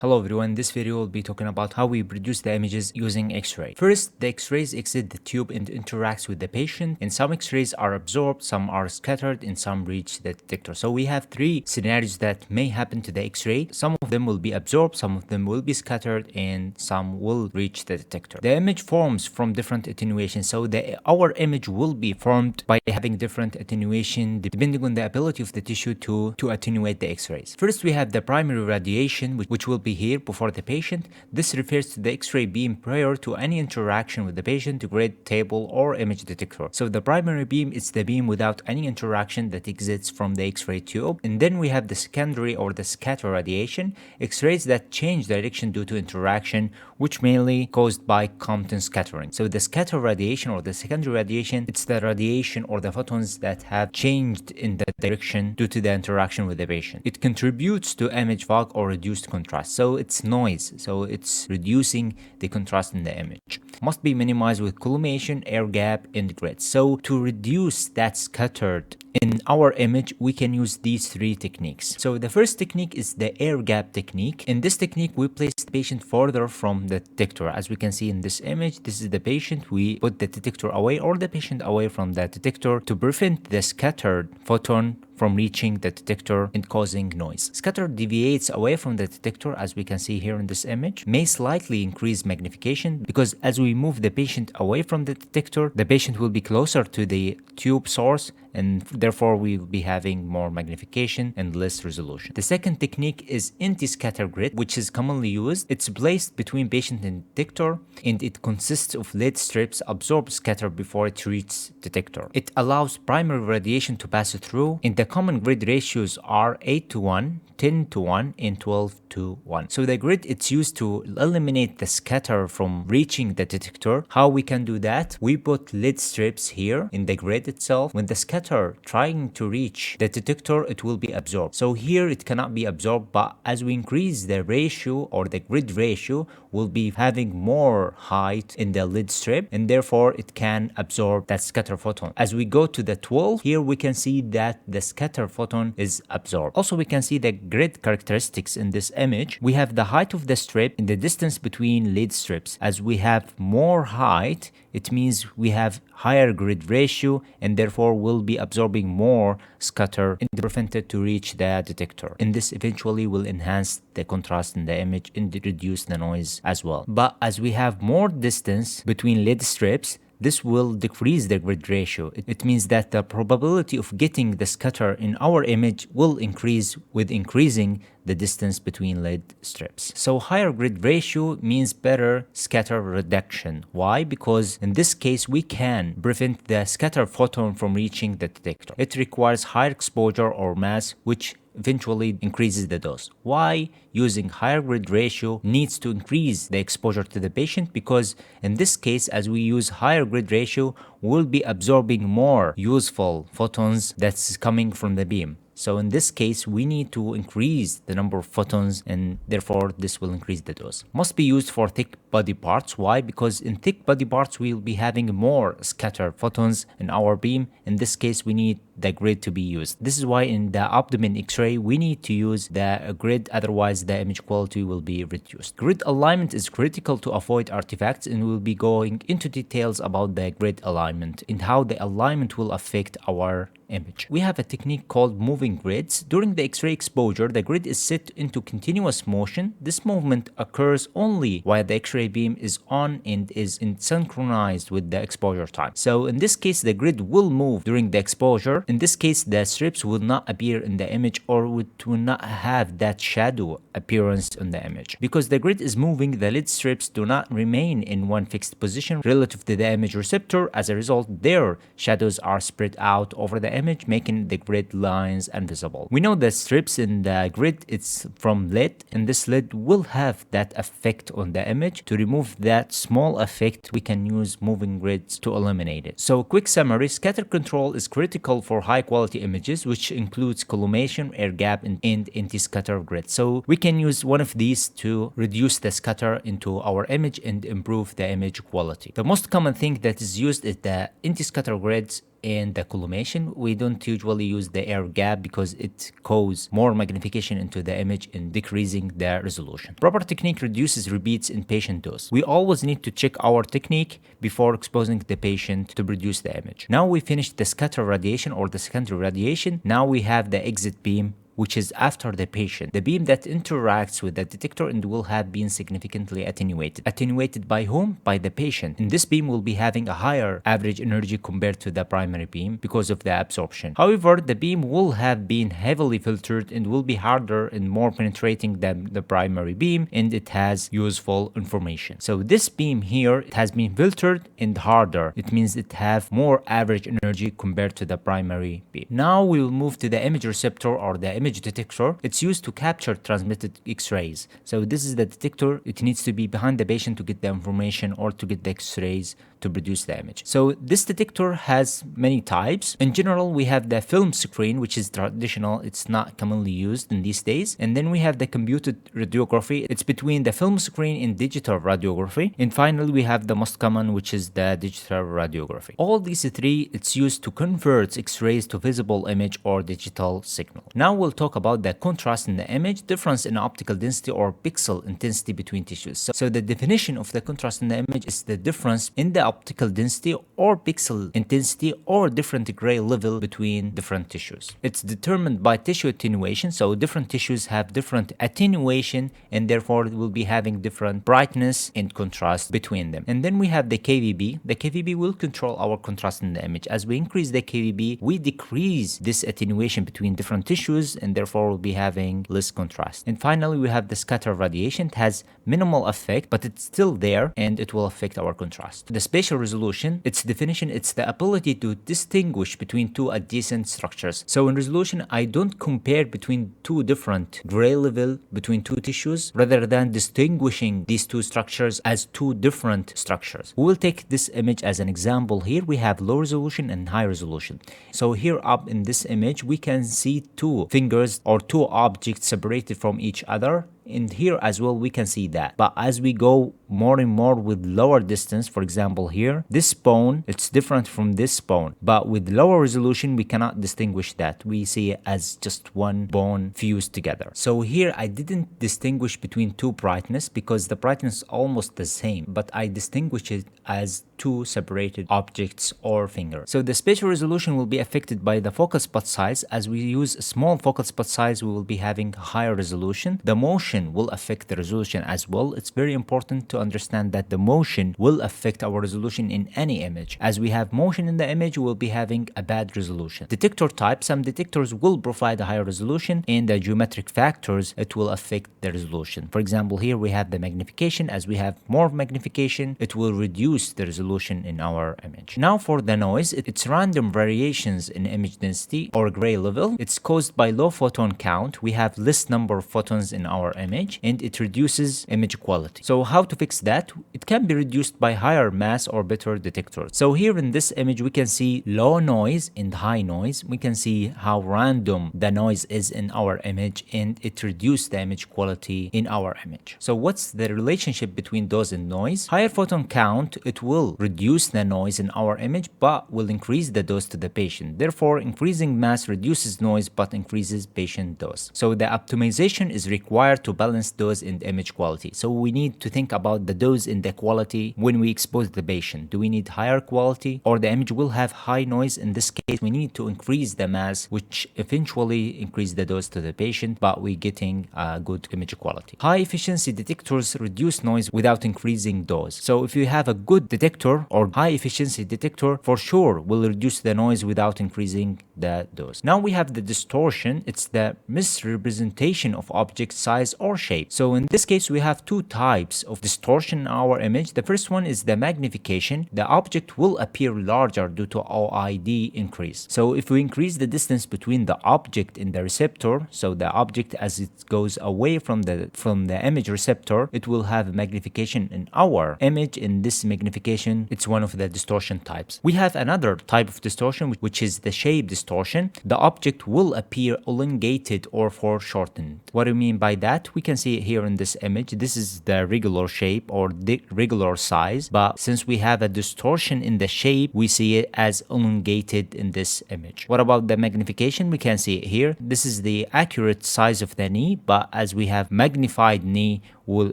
Hello everyone, this video will be talking about how we produce the images using X-ray. First, the X-rays exit the tube and interacts with the patient, and some X-rays are absorbed, some are scattered, and some reach the detector. So we have three scenarios that may happen to the X-ray. Some of them will be absorbed, some of them will be scattered, and some will reach the detector. The image forms from different attenuation, so our image will be formed by having different attenuation depending on the ability of the tissue to attenuate the X-rays. First, we have the primary radiation, which will be here before the patient. This refers to the X-ray beam prior to any interaction with the patient to grid, table, or image detector. So the primary beam is the beam without any interaction that exits from the X-ray tube. And then we have the secondary or the scatter radiation, X-rays that change direction due to interaction, which mainly caused by Compton scattering. So the scatter radiation or the secondary radiation, it's the radiation or the photons that have changed in the direction due to the interaction with the patient. It contributes to image fog or reduced contrast. So it's noise, so it's reducing the contrast in the image. Must be minimized with collimation, air gap, and grid. So to reduce that scattered in our image, we can use these three techniques. So the first technique is the air gap technique. In this technique, we place the patient further from the detector. As we can see in this image, this is the patient. We put the detector away or the patient away from the detector to prevent the scattered photon from reaching the detector and causing noise. Scatter deviates away from the detector, as we can see here in this image, may slightly increase magnification because as we move the patient away from the detector, the patient will be closer to the tube source and therefore we will be having more magnification and less resolution. The second technique is anti-scatter grid, which is commonly used. It's placed between patient and detector and it consists of lead strips absorb scatter before it reaches detector. It allows primary radiation to pass through, and the common grid ratios are 8:1, 10:1, and 12:1. So the grid, it's used to eliminate the scatter from reaching the detector. How we can do that? We put lead strips here in the grid itself. When the scatter trying to reach the detector, it will be absorbed. So here it cannot be absorbed, but as we increase the ratio or the grid ratio, we'll be having more height in the lead strip and therefore it can absorb that scatter photon. As we go to the 12, here we can see that the scatter photon is absorbed. Also, we can see the grid characteristics in this image. We have the height of the strip and the distance between lead strips. As we have more height, it means we have higher grid ratio and therefore will be absorbing more scatter and prevent it to reach the detector. And this eventually will enhance the contrast in the image and reduce the noise as well. But as we have more distance between lead strips, this will decrease the grid ratio. It means that the probability of getting the scatter in our image will increase with increasing the distance between lead strips. So higher grid ratio means better scatter reduction. Why? Because in this case, we can prevent the scatter photon from reaching the detector. It requires higher exposure or mass, which eventually increases the dose. Why using higher grid ratio needs to increase the exposure to the patient? Because in this case, as we use higher grid ratio, we'll be absorbing more useful photons that's coming from the beam. So in this case, we need to increase the number of photons and therefore this will increase the dose. Must be used for thick body parts. Why? Because in thick body parts, we'll be having more scattered photons in our beam. In this case, we need the grid to be used. This is why in the abdomen X-ray, we need to use the grid, otherwise the image quality will be reduced. Grid alignment is critical to avoid artifacts, and we'll be going into details about the grid alignment and how the alignment will affect our image. We have a technique called moving grids. During the X-ray exposure, the grid is set into continuous motion. This movement occurs only while the X-ray beam is on and is synchronized with the exposure time. So in this case, the grid will move during the exposure. In this case, the strips will not appear in the image or it will not have that shadow appearance in the image. Because the grid is moving, the lead strips do not remain in one fixed position relative to the image receptor. As a result, their shadows are spread out over the image, making the grid lines invisible. We know that strips in the grid, it's from lead, and this lead will have that effect on the image. To remove that small effect, we can use moving grids to eliminate it. So quick summary, scatter control is critical for high quality images, which includes collimation, air gap, and anti-scatter grid. So we can use one of these to reduce the scatter into our image and improve the image quality. The most common thing that is used is the anti-scatter grids and the collimation. We don't usually use the air gap because it causes more magnification into the image and decreasing the resolution. Proper technique reduces repeats in patient dose. We always need to check our technique before exposing the patient to produce the image. Now we finished the scatter radiation or the secondary radiation. Now we have the exit beam, which is after the patient. The beam that interacts with the detector and will have been significantly attenuated. Attenuated by whom? By the patient. And this beam will be having a higher average energy compared to the primary beam because of the absorption. However, the beam will have been heavily filtered and will be harder and more penetrating than the primary beam, and it has useful information. So this beam here, it has been filtered and harder. It means it have more average energy compared to the primary beam. Now we will move to the image receptor or the image detector. It's used to capture transmitted X-rays. So this is the detector. It needs to be behind the patient to get the information or to get the X-rays to produce the image. So this detector has many types. In general, we have the film screen, which is traditional. It's not commonly used in these days. And then we have the computed radiography. It's between the film screen and digital radiography. And finally, we have the most common, which is the digital radiography. All these three, it's used to convert X-rays to visible image or digital signal. Now we'll talk about the contrast in the image, difference in optical density or pixel intensity between tissues. So the definition of the contrast in the image is the difference in the optical density or pixel intensity or different gray level between different tissues. It's determined by tissue attenuation, so different tissues have different attenuation and therefore will be having different brightness and contrast between them. And then we have the KVB. The KVB will control our contrast in the image. As we increase the KVB, we decrease this attenuation between different tissues and therefore we'll be having less contrast. And finally, we have the scatter radiation. It has minimal effect, but it's still there and it will affect our contrast. The spatial resolution, its definition, it's the ability to distinguish between two adjacent structures. So in resolution, I don't compare between two different gray level between two tissues rather than distinguishing these two structures as two different structures. We will take this image as an example. Here we have low resolution and high resolution. So here up in this image, we can see two fingers or two objects separated from each other. And here as well we can see that, but as we go more and more with lower distance, for example here, this bone, it's different from this bone, but with lower resolution we cannot distinguish that. We see it as just one bone fused together. So here I didn't distinguish between two brightness because the brightness is almost the same, but I distinguish it as two separated objects or fingers. So the spatial resolution will be affected by the focal spot size. As we use a small focal spot size, we will be having higher resolution. The motion will affect the resolution as well. It's very important to understand that the motion will affect our resolution in any image. As we have motion in the image, we will be having a bad resolution. Detector type, some detectors will provide a higher resolution, and the geometric factors, it will affect the resolution. For example, here we have the magnification. As we have more magnification, it will reduce the resolution in our image. Now for the noise, it's random variations in image density or gray level. It's caused by low photon count. We have less number of photons in our image and it reduces image quality. So how to fix that? It can be reduced by higher mass or better detectors. So here in this image, we can see low noise and high noise. We can see how random the noise is in our image and it reduces the image quality in our image. So what's the relationship between those and noise? Higher photon count, it will reduce the noise in our image but will increase the dose to the patient. Therefore, increasing mass reduces noise but increases patient dose. So the optimization is required to balance dose and image quality. So we need to think about the dose and the quality when we expose the patient. Do we need higher quality or the image will have high noise? In this case, we need to increase the mass, which eventually increase the dose to the patient, but we're getting a good image quality. High efficiency detectors reduce noise without increasing dose. So if you have a good detector or high efficiency detector, for sure will reduce the noise without increasing the dose. Now we have the distortion. It's the misrepresentation of object size or shape. So in this case, we have two types of distortion in our image. The first one is the magnification. The object will appear larger due to OID increase. So if we increase the distance between the object and the receptor, so the object as it goes away from the image receptor, it will have magnification in our image. In this magnification, it's one of the distortion types. We have another type of distortion, which is the shape distortion. The object will appear elongated or foreshortened. What do you mean by that? what we can see here in this image, this is the regular shape or the regular size, but since we have a distortion in the shape, we see it as elongated in this image. What about the magnification? We can see it here. This is the accurate size of the knee, but as we have magnified knee, will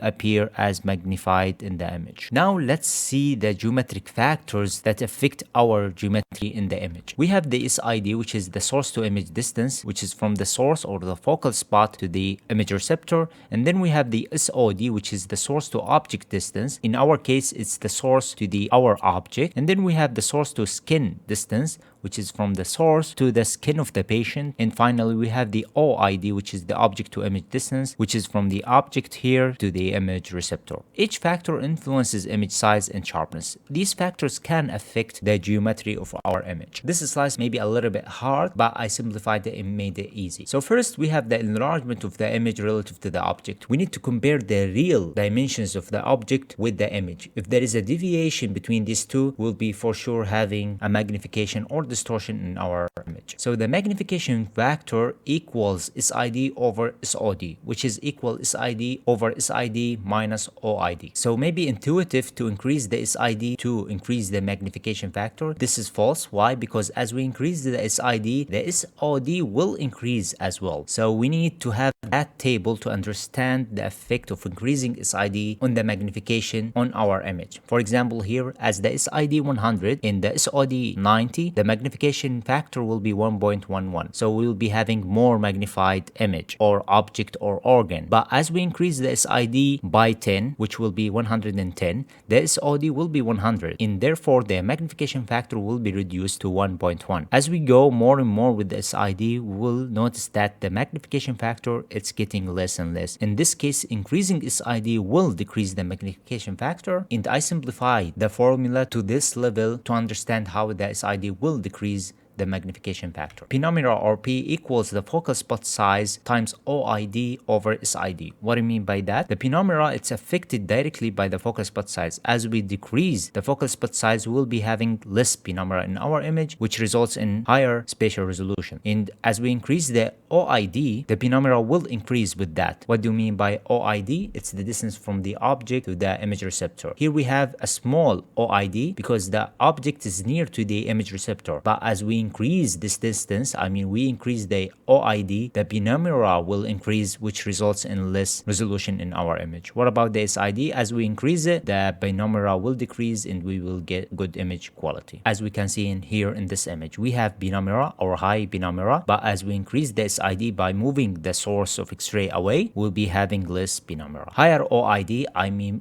appear as magnified in the image. Now let's see the geometric factors that affect our geometry in the image. We have the SID, which is the source to image distance, which is from the source or the focal spot to the image receptor. And then we have the SOD, which is the source to object distance. In our case, it's the source to our object. And then we have the source to skin distance, which is from the source to the skin of the patient. And finally, we have the OID, which is the object to image distance, which is from the object here to the image receptor. Each factor influences image size and sharpness. These factors can affect the geometry of our image. This slice may be a little bit hard, but I simplified it and made it easy. So first, we have the enlargement of the image relative to the object. We need to compare the real dimensions of the object with the image. If there is a deviation between these two, we'll be for sure having a magnification or distortion in our image. So the magnification factor equals SID over SOD, which is equal SID over SID minus OID. So maybe intuitive to increase the SID to increase the magnification factor. This is false. Why? Because as we increase the SID, the SOD will increase as well. So we need to have that table to understand the effect of increasing SID on the magnification on our image. For example, here as the SID 100 in the SOD 90, the magnification factor will be 1.11. So we will be having more magnified image or object or organ. But as we increase the SID by 10, which will be 110, the SOD will be 100. And therefore, the magnification factor will be reduced to 1.1. As we go more and more with the SID, we will notice that the magnification factor it's getting less and less. In this case, increasing SID will decrease the magnification factor. And I simplified the formula to this level to understand how the SID will decrease the magnification factor. P nominal or P equals the focal spot size times OID over SID. What do I mean by that? The P nominal it's affected directly by the focal spot size. As we decrease the focal spot size, we will be having less P nominal in our image, which results in higher spatial resolution. And as we increase the OID, the P nominal will increase with that. What do you mean by OID? It's the distance from the object to the image receptor. Here we have a small OID because the object is near to the image receptor. But as we increase this distance, we increase the OID, the penumbra will increase, which results in less resolution in our image. What about the SID? As we increase it, the penumbra will decrease and we will get good image quality. As we can see in here in this image, we have penumbra or high penumbra, but as we increase the SID by moving the source of X-ray away, we'll be having less penumbra. Higher OID,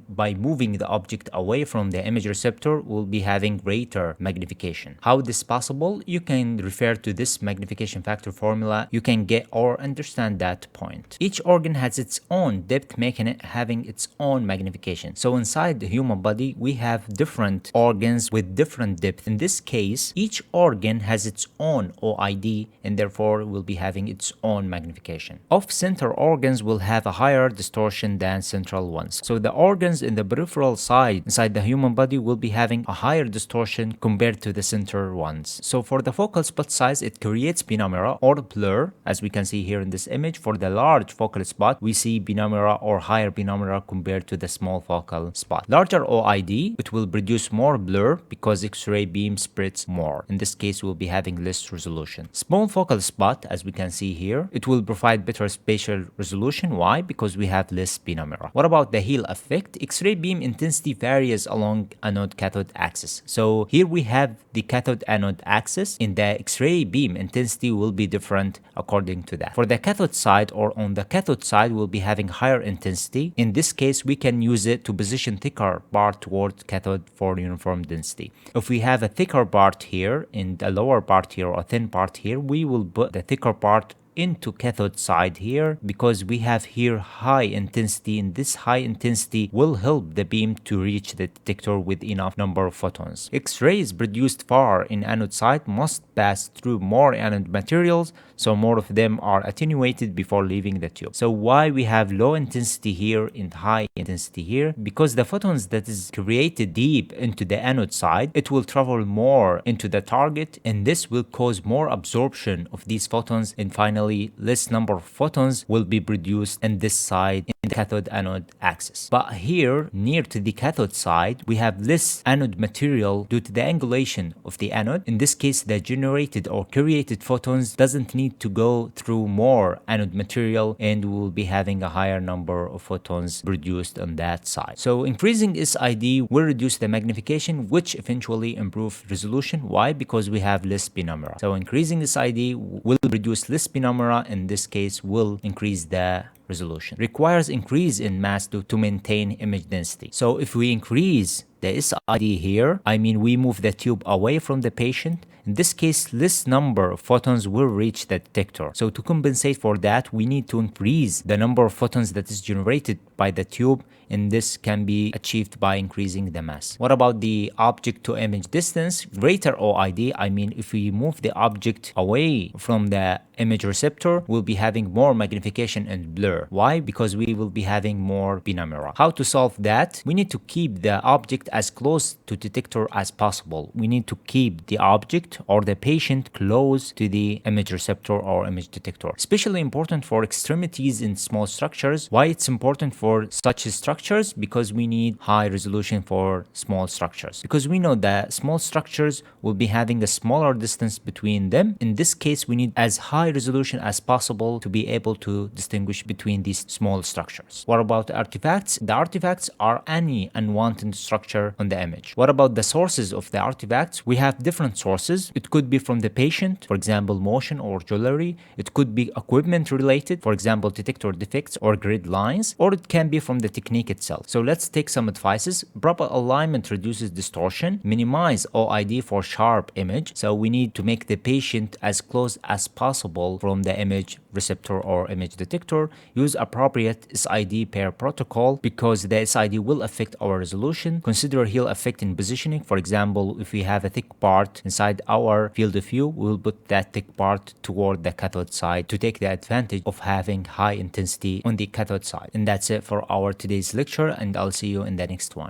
by moving the object away from the image receptor, we'll be having greater magnification. How is this possible? You can refer to this magnification factor formula. You can get or understand that point. Each organ has its own depth, making it having its own magnification. So inside the human body, we have different organs with different depth. In this case, each organ has its own OID and therefore will be having its own magnification. Off-center organs will have a higher distortion than central ones. So the organs in the peripheral side inside the human body will be having a higher distortion compared to the center ones. So for the focal spot size, it creates penumbra or blur, as we can see here in this image. For the large focal spot, we see penumbra or higher penumbra compared to the small focal spot. Larger OID, it will produce more blur because X-ray beam spreads more. In this case, we'll be having less resolution. Small focal spot, as we can see here, it will provide better spatial resolution. Why? Because we have less penumbra. What about the Hill effect? X-ray beam intensity varies along anode-cathode axis. So here we have the cathode-anode axis. In the X-ray beam intensity will be different according to that. For the cathode side or on the cathode side, we'll be having higher intensity. In this case, we can use it to position thicker part toward cathode for uniform density. If we have a thicker part here and a lower part here or a thin part here, we will put the thicker part into cathode side here because we have here high intensity, and this high intensity will help the beam to reach the detector with enough number of photons. X-rays produced far in anode side must pass through more anode materials, so more of them are attenuated before leaving the tube. So why we have low intensity here and high intensity here? Because the photons that is created deep into the anode side, it will travel more into the target, and this will cause more absorption of these photons, and finally proportionally less number of photons will be produced in this side in the cathode anode axis. But here, near to the cathode side, we have less anode material due to the angulation of the anode. In this case, the generated or created photons doesn't need to go through more anode material, and we will be having a higher number of photons produced on that side. So increasing SID will reduce the magnification, which eventually improve resolution. Why? Because we have less penumbra. So increasing SID will reduce less penumbra, in this case will increase the resolution. Requires increase in mass to maintain image density. So if we increase the SID here, I mean we move the tube away from the patient, in this case less number of photons will reach the detector. So to compensate for that, we need to increase the number of photons that is generated by the tube, and this can be achieved by increasing the mass. What about the object to image distance? Greater OID, I mean if we move the object away from the image receptor, we'll be having more magnification and blur. Why? Because we will be having more penumbra. How to solve that? We need to keep the object as close to detector as possible. We need to keep the object or the patient close to the image receptor or image detector. Especially important for extremities in small structures. Why it's important for such structures? Because we need high resolution for small structures. Because we know that small structures will be having a smaller distance between them. In this case, we need as high resolution as possible to be able to distinguish between these small structures. What about artifacts? The artifacts are any unwanted structure on the image. What about the sources of the artifacts? We have different sources. It could be from the patient, for example, motion or jewelry. It could be equipment related, for example, detector defects or grid lines, or it can be from the technique itself. So let's take some advices. Proper alignment reduces distortion. Minimize OID for sharp image. So we need to make the patient as close as possible from the image receptor or image detector. Use appropriate SID pair protocol because the SID will affect our resolution. Consider heel effect in positioning. For example, if we have a thick part inside our field of view, we'll put that thick part toward the cathode side to take the advantage of having high intensity on the cathode side. And that's it for our today's lecture, and I'll see you in the next one.